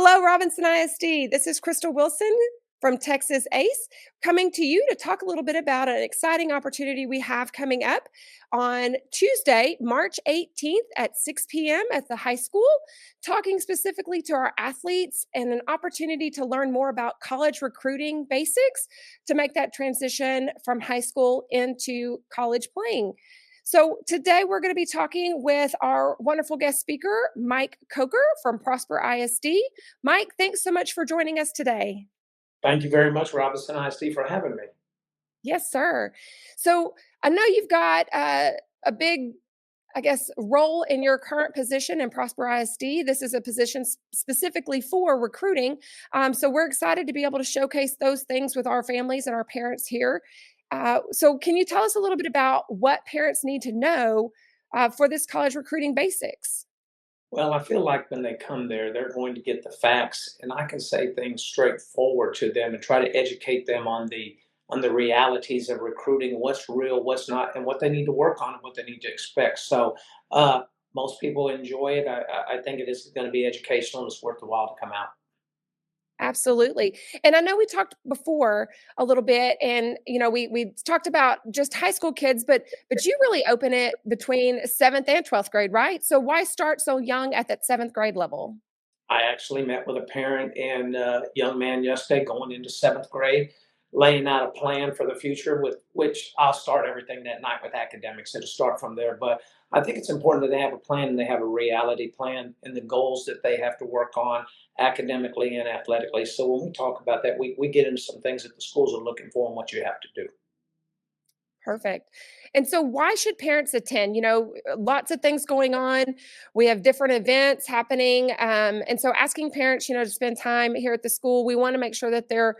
Hello, Robinson ISD. This is Crystal Wilson from Texas ACE coming to you to talk a little bit about an exciting opportunity we have coming up on Tuesday, March 18th at 6 p.m. at the high school, talking specifically to our athletes and an opportunity to learn more about college recruiting basics to make that transition from high school into college playing. So today we're going to be talking with our wonderful guest speaker, Mike Coker from Prosper ISD. Mike, thanks so much for joining us today. Thank you very much, Robinson ISD, for having me. Yes, sir. So I know you've got a big, I guess, role in your current position in Prosper ISD. This is a position specifically for recruiting. So we're excited to be able to showcase those things with our families and our parents here. So can you tell us a little bit about what parents need to know for this college recruiting basics? Well, I feel like when they come there, they're going to get the facts, and I can say things straightforward to them and try to educate them on the realities of recruiting, what's real, what's not, and what they need to work on and what they need to expect. So most people enjoy it. I think it is going to be educational and it's worth the while to come out. Absolutely. And I know we talked before a little bit and we talked about just high school kids, but you really open it between 7th and 12th grade, right? So why start so young at that 7th grade level? I actually met with a parent and a young man yesterday going into seventh grade, laying out a plan for the future, with which I'll start everything that night with academics and to start from there. But I think it's important that they have a plan and they have a reality plan and the goals that they have to work on academically and athletically. So when we talk about that, we get into some things that the schools are looking for and what you have to do. Perfect. And so why should parents attend? Lots of things going on. We have different events happening. And so asking parents, to spend time here at the school, we want to make sure that they're,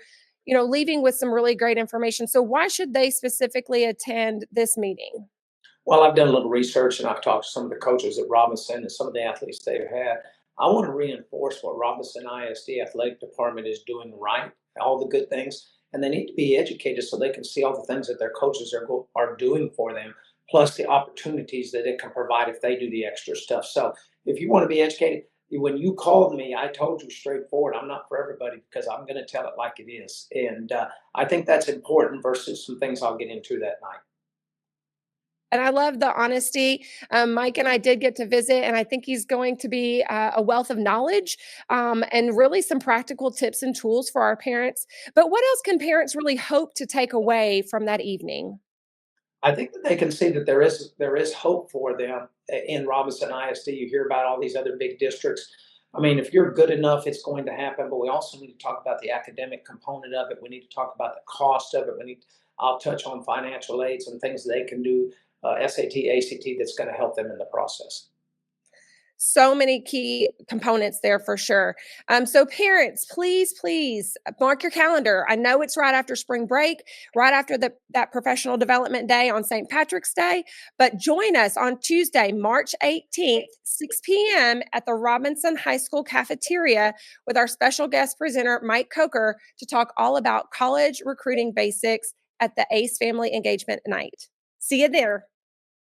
leaving with some really great information. So why should they specifically attend this meeting? Well, I've done a little research and I've talked to some of the coaches at Robinson and some of the athletes they've had. I want to reinforce what Robinson ISD athletic department is doing right, all the good things, and they need to be educated so they can see all the things that their coaches are doing for them, plus the opportunities that it can provide if they do the extra stuff. So, if you want to be educated, when you called me, I told you straightforward, I'm not for everybody because I'm going to tell it like it is, and I think that's important versus some things I'll get into that night. And I love the honesty. Mike and I did get to visit, and I think he's going to be a wealth of knowledge and really some practical tips and tools for our parents. But what else can parents really hope to take away from that evening? I think that they can see that there is hope for them in Robinson ISD. You hear about all these other big districts. I mean, if you're good enough, it's going to happen. But we also need to talk about the academic component of it. We need to talk about the cost of it. I'll touch on financial aids and things they can do, SAT, ACT, that's going to help them in the process. So many key components there for sure. So parents, please mark your calendar. I know it's right after spring break, right after that professional development day on St. Patrick's Day, but join us on Tuesday, March 18th, 6 p.m. at the Robinson High School cafeteria with our special guest presenter, Mike Coker, to talk all about college recruiting basics at the ACE Family Engagement Night. See you there.